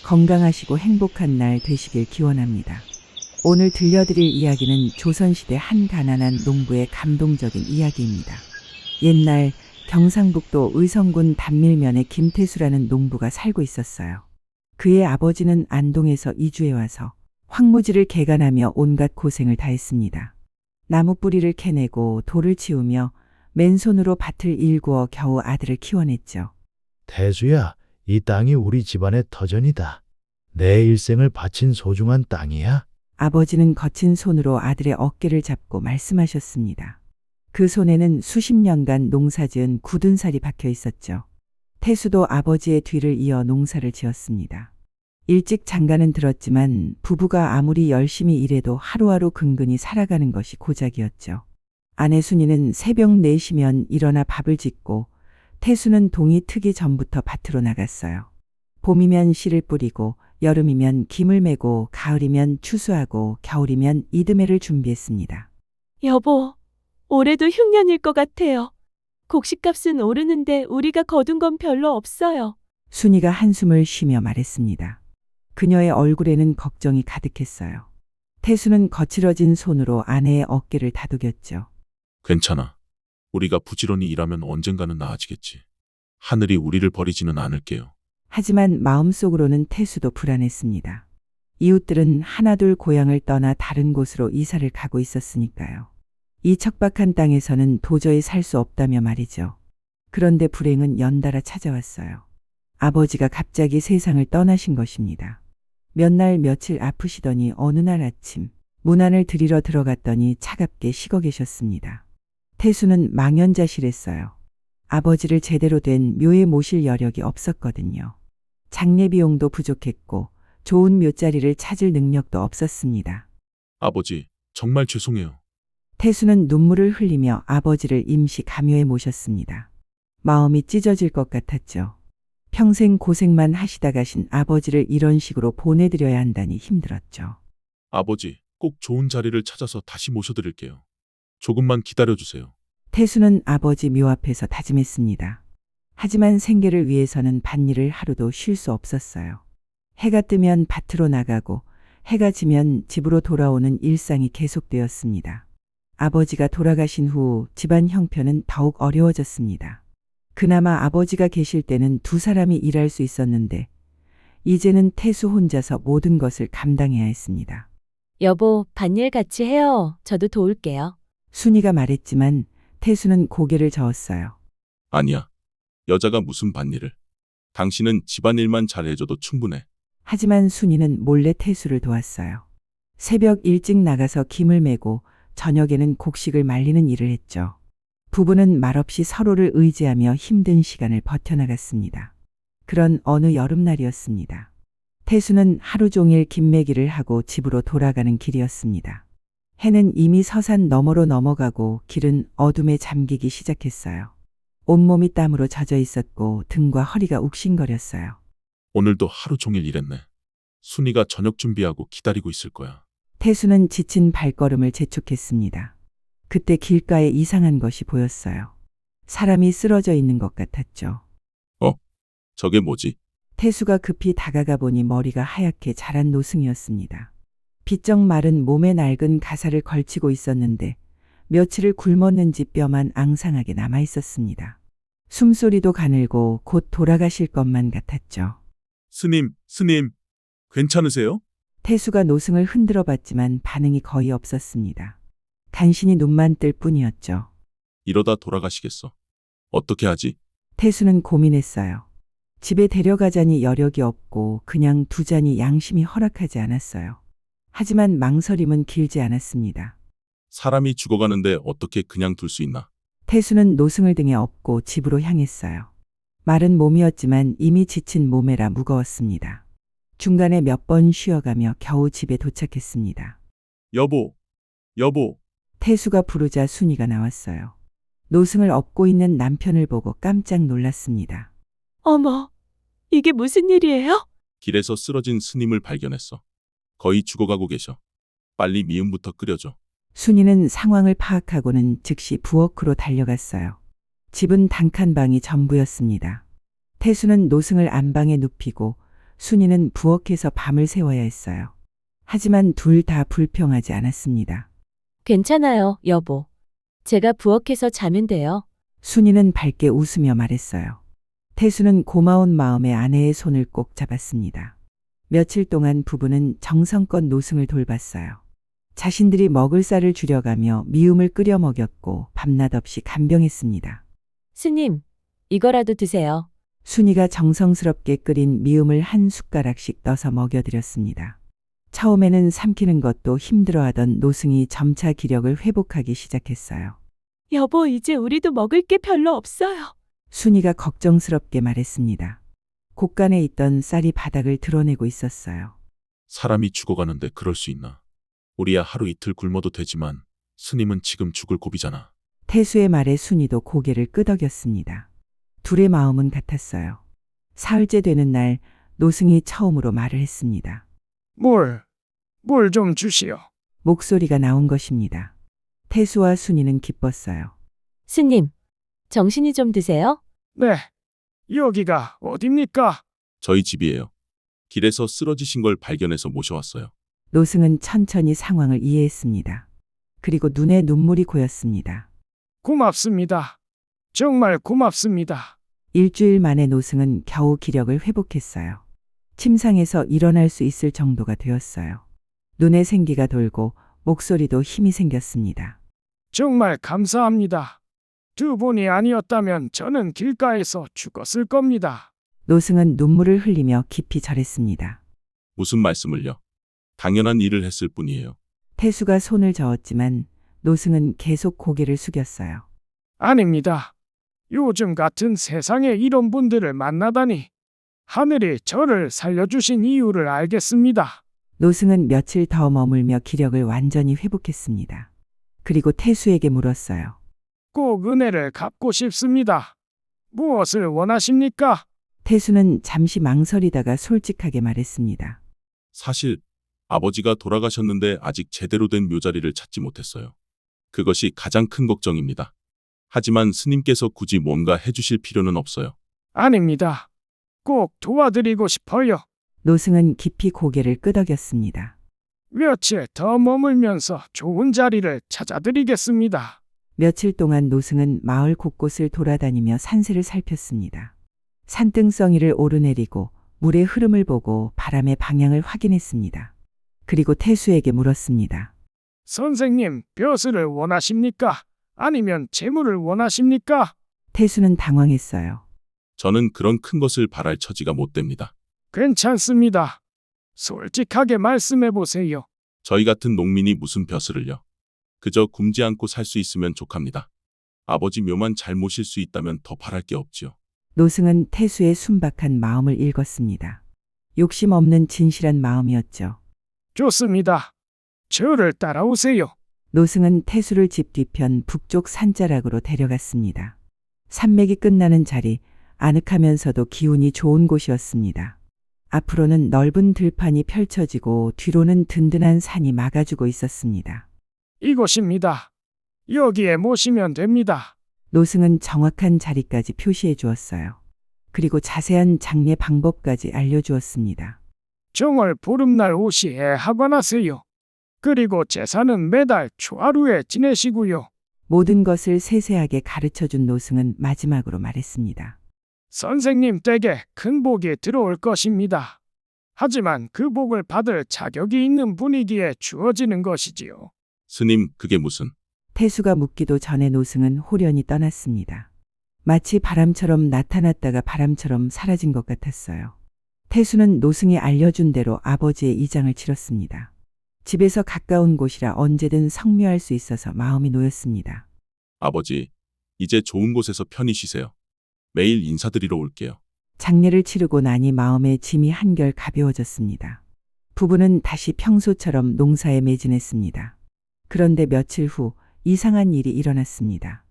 건강하시고 행복한 날 되시길 기원합니다. 오늘 들려드릴 이야기는 조선시대 한 가난한 농부의 감동적인 이야기입니다. 옛날 경상북도 의성군 단밀면에 김태수라는 농부가 살고 있었어요. 그의 아버지는 안동에서 이주해 와서 황무지를 개간하며 온갖 고생을 다했습니다. 나무 뿌리를 캐내고 돌을 치우며 맨손으로 밭을 일구어 겨우 아들을 키워냈죠. 태수야, 이 땅이 우리 집안의 터전이다. 내 일생을 바친 소중한 땅이야. 아버지는 거친 손으로 아들의 어깨를 잡고 말씀하셨습니다. 그 손에는 수십 년간 농사지은 굳은 살이 박혀 있었죠. 태수도 아버지의 뒤를 이어 농사를 지었습니다. 일찍 장가는 들었지만 부부가 아무리 열심히 일해도 하루하루 근근히 살아가는 것이 고작이었죠. 아내 순이는 새벽 4시면 일어나 밥을 짓고 태수는 동이 트기 전부터 밭으로 나갔어요. 봄이면 씨를 뿌리고 여름이면 김을 메고 가을이면 추수하고 겨울이면 이듬해를 준비했습니다. 여보, 올해도 흉년일 것 같아요. 곡식값은 오르는데 우리가 거둔 건 별로 없어요. 순이가 한숨을 쉬며 말했습니다. 그녀의 얼굴에는 걱정이 가득했어요. 태수는 거칠어진 손으로 아내의 어깨를 다독였죠. 괜찮아. 우리가 부지런히 일하면 언젠가는 나아지겠지. 하늘이 우리를 버리지는 않을게요. 하지만 마음속으로는 태수도 불안했습니다. 이웃들은 하나둘 고향을 떠나 다른 곳으로 이사를 가고 있었으니까요. 이 척박한 땅에서는 도저히 살 수 없다며 말이죠. 그런데 불행은 연달아 찾아왔어요. 아버지가 갑자기 세상을 떠나신 것입니다. 몇 날 며칠 아프시더니 어느 날 아침 문안을 드리러 들어갔더니 차갑게 식어 계셨습니다. 태수는 망연자실했어요. 아버지를 제대로 된 묘에 모실 여력이 없었거든요. 장례 비용도 부족했고 좋은 묘자리를 찾을 능력도 없었습니다. 아버지, 정말 죄송해요. 태수는 눈물을 흘리며 아버지를 임시 감요에 모셨습니다. 마음이 찢어질 것 같았죠. 평생 고생만 하시다 가신 아버지를 이런 식으로 보내드려야 한다니 힘들었죠. 아버지, 꼭 좋은 자리를 찾아서 다시 모셔드릴게요. 조금만 기다려주세요. 태수는 아버지 묘 앞에서 다짐했습니다. 하지만 생계를 위해서는 밭일을 하루도 쉴 수 없었어요. 해가 뜨면 밭으로 나가고 해가 지면 집으로 돌아오는 일상이 계속되었습니다. 아버지가 돌아가신 후 집안 형편은 더욱 어려워졌습니다. 그나마 아버지가 계실 때는 두 사람이 일할 수 있었는데 이제는 태수 혼자서 모든 것을 감당해야 했습니다. 여보, 밭일 같이 해요. 저도 도울게요. 순이가 말했지만 태수는 고개를 저었어요. 아니야. 여자가 무슨 밭일을. 당신은 집안일만 잘해줘도 충분해. 하지만 순이는 몰래 태수를 도왔어요. 새벽 일찍 나가서 김을 메고 저녁에는 곡식을 말리는 일을 했죠. 부부는 말없이 서로를 의지하며 힘든 시간을 버텨나갔습니다. 그런 어느 여름날이었습니다. 태수는 하루 종일 김매기를 하고 집으로 돌아가는 길이었습니다. 해는 이미 서산 너머로 넘어가고 길은 어둠에 잠기기 시작했어요. 온몸이 땀으로 젖어 있었고 등과 허리가 욱신거렸어요. 오늘도 하루 종일 일했네. 순이가 저녁 준비하고 기다리고 있을 거야. 태수는 지친 발걸음을 재촉했습니다. 그때 길가에 이상한 것이 보였어요. 사람이 쓰러져 있는 것 같았죠. 저게 뭐지? 태수가 급히 다가가 보니 머리가 하얗게 자란 노승이었습니다. 비쩍 마른 몸에 낡은 가사를 걸치고 있었는데 며칠을 굶었는지 뼈만 앙상하게 남아 있었습니다. 숨소리도 가늘고 곧 돌아가실 것만 같았죠. 스님, 괜찮으세요? 태수가 노승을 흔들어 봤지만 반응이 거의 없었습니다. 간신히 눈만 뜰 뿐이었죠. 이러다 돌아가시겠어. 어떻게 하지? 태수는 고민했어요. 집에 데려가자니 여력이 없고 그냥 두자니 양심이 허락하지 않았어요. 하지만 망설임은 길지 않았습니다. 사람이 죽어가는데 어떻게 그냥 둘 수 있나? 태수는 노승을 등에 업고 집으로 향했어요. 마른 몸이었지만 이미 지친 몸에라 무거웠습니다. 중간에 몇 번 쉬어가며 겨우 집에 도착했습니다. 여보. 태수가 부르자 순이가 나왔어요. 노승을 업고 있는 남편을 보고 깜짝 놀랐습니다. 어머, 이게 무슨 일이에요? 길에서 쓰러진 스님을 발견했어. 거의 죽어가고 계셔. 빨리 미음부터 끓여줘. 순이는 상황을 파악하고는 즉시 부엌으로 달려갔어요. 집은 단칸방이 전부였습니다. 태수는 노승을 안방에 눕히고 순이는 부엌에서 밤을 새워야 했어요. 하지만 둘 다 불평하지 않았습니다. 괜찮아요, 여보. 제가 부엌에서 자면 돼요. 순이는 밝게 웃으며 말했어요. 태수는 고마운 마음에 아내의 손을 꼭 잡았습니다. 며칠 동안 부부는 정성껏 노승을 돌봤어요. 자신들이 먹을 쌀을 줄여가며 미움을 끓여 먹였고 밤낮 없이 간병했습니다. 스님, 이거라도 드세요. 순이가 정성스럽게 끓인 미음을 한 숟가락씩 떠서 먹여드렸습니다. 처음에는 삼키는 것도 힘들어하던 노승이 점차 기력을 회복하기 시작했어요. 여보, 이제 우리도 먹을 게 별로 없어요. 순이가 걱정스럽게 말했습니다. 곳간에 있던 쌀이 바닥을 드러내고 있었어요. 사람이 죽어가는데 그럴 수 있나? 우리야 하루 이틀 굶어도 되지만 스님은 지금 죽을 고비잖아. 태수의 말에 순이도 고개를 끄덕였습니다. 둘의 마음은 같았어요. 사흘째 되는 날 노승이 처음으로 말을 했습니다. 물 좀 주시오. 목소리가 나온 것입니다. 태수와 순이는 기뻤어요. 스님, 정신이 좀 드세요? 네, 여기가 어딥니까? 저희 집이에요. 길에서 쓰러지신 걸 발견해서 모셔왔어요. 노승은 천천히 상황을 이해했습니다. 그리고 눈에 눈물이 고였습니다. 고맙습니다. 정말 고맙습니다. 일주일 만에 노승은 겨우 기력을 회복했어요. 침상에서 일어날 수 있을 정도가 되었어요. 눈에 생기가 돌고 목소리도 힘이 생겼습니다. 정말 감사합니다. 두 분이 아니었다면 저는 길가에서 죽었을 겁니다. 노승은 눈물을 흘리며 깊이 절했습니다. 무슨 말씀을요? 당연한 일을 했을 뿐이에요. 태수가 손을 저었지만 노승은 계속 고개를 숙였어요. 아닙니다. 요즘 같은 세상에 이런 분들을 만나다니 하늘이 저를 살려주신 이유를 알겠습니다. 노승은 며칠 더 머물며 기력을 완전히 회복했습니다. 그리고 태수에게 물었어요. 꼭 은혜를 갚고 싶습니다. 무엇을 원하십니까? 태수는 잠시 망설이다가 솔직하게 말했습니다. 사실 아버지가 돌아가셨는데 아직 제대로 된 묘자리를 찾지 못했어요. 그것이 가장 큰 걱정입니다. 하지만 스님께서 굳이 뭔가 해주실 필요는 없어요. 아닙니다. 꼭 도와드리고 싶어요. 노승은 깊이 고개를 끄덕였습니다. 며칠 더 머물면서 좋은 자리를 찾아드리겠습니다. 며칠 동안 노승은 마을 곳곳을 돌아다니며 산세를 살폈습니다. 산등성이를 오르내리고 물의 흐름을 보고 바람의 방향을 확인했습니다. 그리고 태수에게 물었습니다. 선생님, 벼슬을 원하십니까? 아니면 재물을 원하십니까? 태수는 당황했어요. 저는 그런 큰 것을 바랄 처지가 못 됩니다. 괜찮습니다. 솔직하게 말씀해 보세요. 저희 같은 농민이 무슨 벼슬을요. 그저 굶지 않고 살 수 있으면 족합니다. 아버지 묘만 잘 모실 수 있다면 더 바랄 게 없지요. 노승은 태수의 순박한 마음을 읽었습니다. 욕심 없는 진실한 마음이었죠. 좋습니다. 저를 따라오세요. 노승은 태수를 집 뒤편 북쪽 산자락으로 데려갔습니다. 산맥이 끝나는 자리, 아늑하면서도 기운이 좋은 곳이었습니다. 앞으로는 넓은 들판이 펼쳐지고 뒤로는 든든한 산이 막아주고 있었습니다. 이곳입니다. 여기에 모시면 됩니다. 노승은 정확한 자리까지 표시해 주었어요. 그리고 자세한 장례 방법까지 알려주었습니다. 정월 보름날 오시에 하관하세요. 그리고 제사는 매달 초하루에 지내시고요. 모든 것을 세세하게 가르쳐준 노승은 마지막으로 말했습니다. 선생님 댁에 큰 복이 들어올 것입니다. 하지만 그 복을 받을 자격이 있는 분이기에 주어지는 것이지요. 스님, 그게 무슨? 태수가 묻기도 전에 노승은 홀연히 떠났습니다. 마치 바람처럼 나타났다가 바람처럼 사라진 것 같았어요. 태수는 노승이 알려준 대로 아버지의 이장을 치렀습니다. 집에서 가까운 곳이라 언제든 성묘할 수 있어서 마음이 놓였습니다. 아버지, 이제 좋은 곳에서 편히 쉬세요. 매일 인사드리러 올게요. 장례를 치르고 나니 마음의 짐이 한결 가벼워졌습니다. 부부는 다시 평소처럼 농사에 매진했습니다. 그런데 며칠 후 이상한 일이 일어났습니다.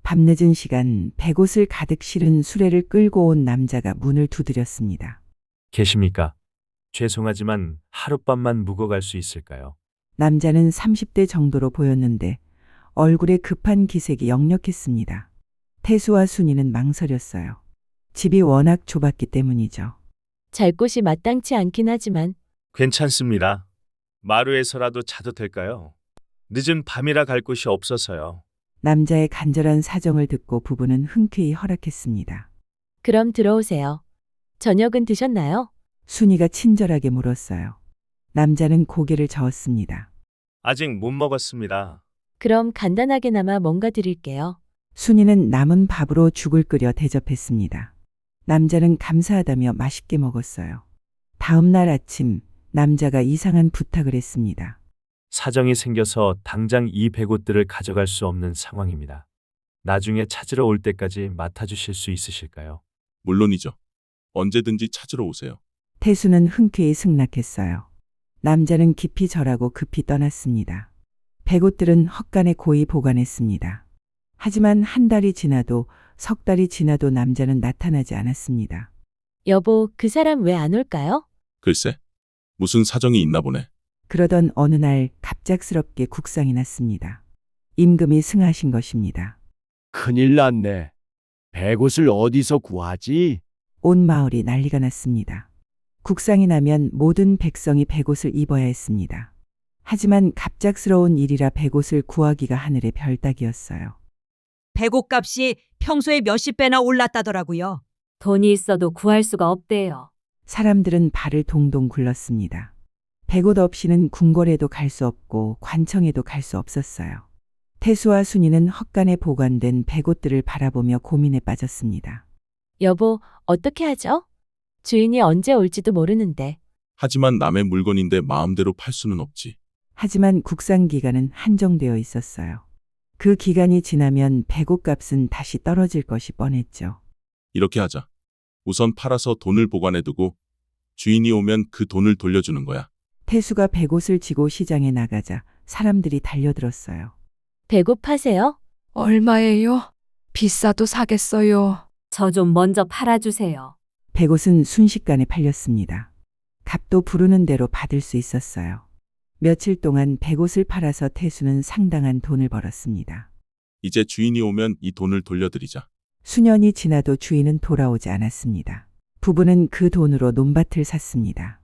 밤늦은 시간 백옷을 가득 실은 수레를 끌고 온 남자가 문을 두드렸습니다. 계십니까? 죄송하지만 하룻밤만 묵어갈 수 있을까요? 남자는 30대 정도로 보였는데 얼굴에 급한 기색이 역력했습니다. 태수와 순이는 망설였어요. 집이 워낙 좁았기 때문이죠. 잘 곳이 마땅치 않긴 하지만 괜찮습니다. 마루에서라도 자도 될까요? 늦은 밤이라 갈 곳이 없어서요. 남자의 간절한 사정을 듣고 부부는 흔쾌히 허락했습니다. 그럼 들어오세요. 저녁은 드셨나요? 순이가 친절하게 물었어요. 남자는 고개를 저었습니다. 아직 못 먹었습니다. 그럼 간단하게나마 뭔가 드릴게요. 순이는 남은 밥으로 죽을 끓여 대접했습니다. 남자는 감사하다며 맛있게 먹었어요. 다음 날 아침 남자가 이상한 부탁을 했습니다. 사정이 생겨서 당장 이 백옷들을 가져갈 수 없는 상황입니다. 나중에 찾으러 올 때까지 맡아주실 수 있으실까요? 물론이죠. 언제든지 찾으러 오세요. 태수는 흔쾌히 승낙했어요. 남자는 깊이 절하고 급히 떠났습니다. 백옷들은 헛간에 고이 보관했습니다. 하지만 한 달이 지나도 석 달이 지나도 남자는 나타나지 않았습니다. 여보, 그 사람 왜 안 올까요? 글쎄, 무슨 사정이 있나 보네. 그러던 어느 날 갑작스럽게 국상이 났습니다. 임금이 승하신 것입니다. 큰일 났네. 백옷을 어디서 구하지? 온 마을이 난리가 났습니다. 국상이 나면 모든 백성이 백옷을 입어야 했습니다. 하지만 갑작스러운 일이라 백옷을 구하기가 하늘의 별 따기였어요. 백옷값이 평소에 몇십 배나 올랐다더라고요. 돈이 있어도 구할 수가 없대요. 사람들은 발을 동동 굴렀습니다. 백옷 없이는 궁궐에도 갈 수 없고 관청에도 갈 수 없었어요. 태수와 순이는 헛간에 보관된 백옷들을 바라보며 고민에 빠졌습니다. 여보, 어떻게 하죠? 주인이 언제 올지도 모르는데. 하지만 남의 물건인데 마음대로 팔 수는 없지. 하지만 국상 기간은 한정되어 있었어요. 그 기간이 지나면 백옷 값은 다시 떨어질 것이 뻔했죠. 이렇게 하자. 우선 팔아서 돈을 보관해두고 주인이 오면 그 돈을 돌려주는 거야. 태수가 백옷을 지고 시장에 나가자 사람들이 달려들었어요. 배고 파세요? 얼마예요? 비싸도 사겠어요. 저 좀 먼저 팔아주세요. 백옷은 순식간에 팔렸습니다. 값도 부르는 대로 받을 수 있었어요. 며칠 동안 백옷을 팔아서 태수는 상당한 돈을 벌었습니다. 이제 주인이 오면 이 돈을 돌려드리자. 수년이 지나도 주인은 돌아오지 않았습니다. 부부는 그 돈으로 논밭을 샀습니다.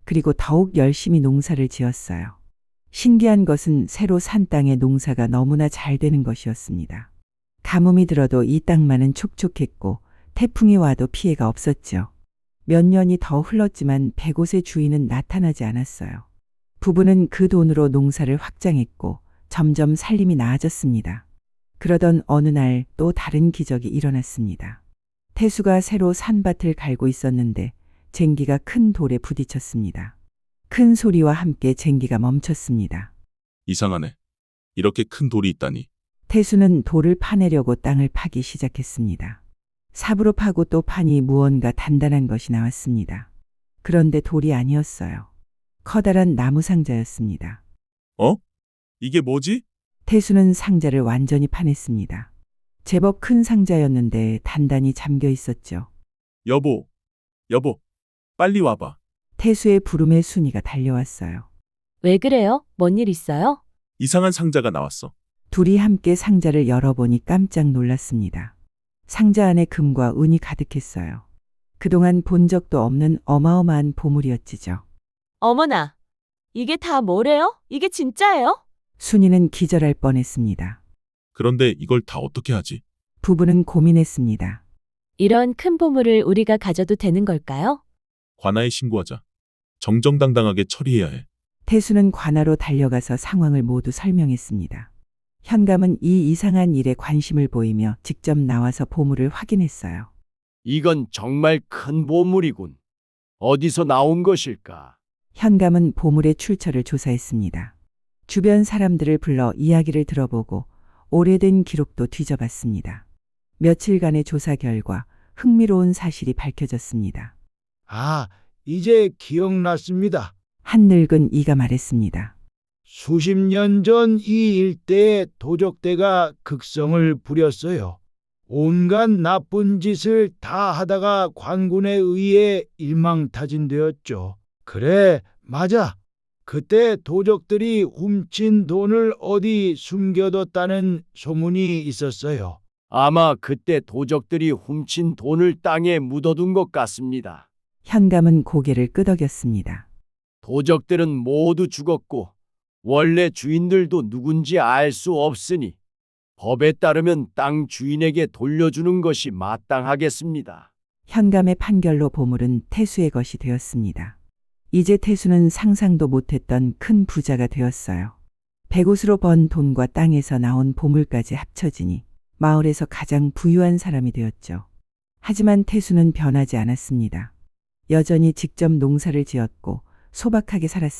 그리고 더욱 열심히 농사를 지었어요. 신기한 것은 새로 산 땅의 농사가 너무나 잘 되는 것이었습니다. 가뭄이 들어도 이 땅만은 촉촉했고 태풍이 와도 피해가 없었죠. 몇 년이 더 흘렀지만 백옷의 주인은 나타나지 않았어요. 부부는 그 돈으로 농사를 확장했고 점점 살림이 나아졌습니다. 그러던 어느 날 또 다른 기적이 일어났습니다. 태수가 새로 산 밭을 갈고 있었는데 쟁기가 큰 돌에 부딪혔습니다. 큰 소리와 함께 쟁기가 멈췄습니다. 이상하네. 이렇게 큰 돌이 있다니. 태수는 돌을 파내려고 땅을 파기 시작했습니다. 삽으로 파고 또 파니 무언가 단단한 것이 나왔습니다. 그런데 돌이 아니었어요. 커다란 나무 상자였습니다. 어? 이게 뭐지? 태수는 상자를 완전히 파냈습니다. 제법 큰 상자였는데 단단히 잠겨 있었죠. 여보, 빨리 와봐. 태수의 부름에 순이가 달려왔어요. 왜 그래요? 뭔 일 있어요? 이상한 상자가 나왔어. 둘이 함께 상자를 열어보니 깜짝 놀랐습니다. 상자 안에 금과 은이 가득했어요. 그동안 본 적도 없는 어마어마한 보물이었지죠. 어머나, 이게 다 뭐래요? 이게 진짜예요? 순이는 기절할 뻔했습니다. 그런데 이걸 다 어떻게 하지? 부부는 고민했습니다. 이런 큰 보물을 우리가 가져도 되는 걸까요? 관아에 신고하자. 정정당당하게 처리해야 해. 태수는 관아로 달려가서 상황을 모두 설명했습니다. 현감은 이 이상한 일에 관심을 보이며 직접 나와서 보물을 확인했어요. 이건 정말 큰 보물이군. 어디서 나온 것일까? 현감은 보물의 출처를 조사했습니다. 주변 사람들을 불러 이야기를 들어보고 오래된 기록도 뒤져봤습니다. 며칠간의 조사 결과 흥미로운 사실이 밝혀졌습니다. 아, 이제 기억났습니다. 한 늙은 이가 말했습니다. 수십 년 전 이 일대에 도적대가 극성을 부렸어요. 온갖 나쁜 짓을 다 하다가 관군에 의해 일망타진되었죠. 그래, 맞아. 그때 도적들이 훔친 돈을 어디 숨겨뒀다는 소문이 있었어요. 아마 그때 도적들이 훔친 돈을 땅에 묻어둔 것 같습니다. 현감은 고개를 끄덕였습니다. 도적들은 모두 죽었고 원래 주인들도 누군지 알 수 없으니 법에 따르면 땅 주인에게 돌려주는 것이 마땅하겠습니다. 현감의 판결로 보물은 태수의 것이 되었습니다. 이제 태수는 상상도 못했던 큰 부자가 되었어요. 100옷으로 번 돈과 땅에서 나온 보물까지 합쳐지니 마을에서 가장 부유한 사람이 되었죠. 하지만 태수는 변하지 않았습니다. 여전히 직접 농사를 지었고 소박하게 살았습니다.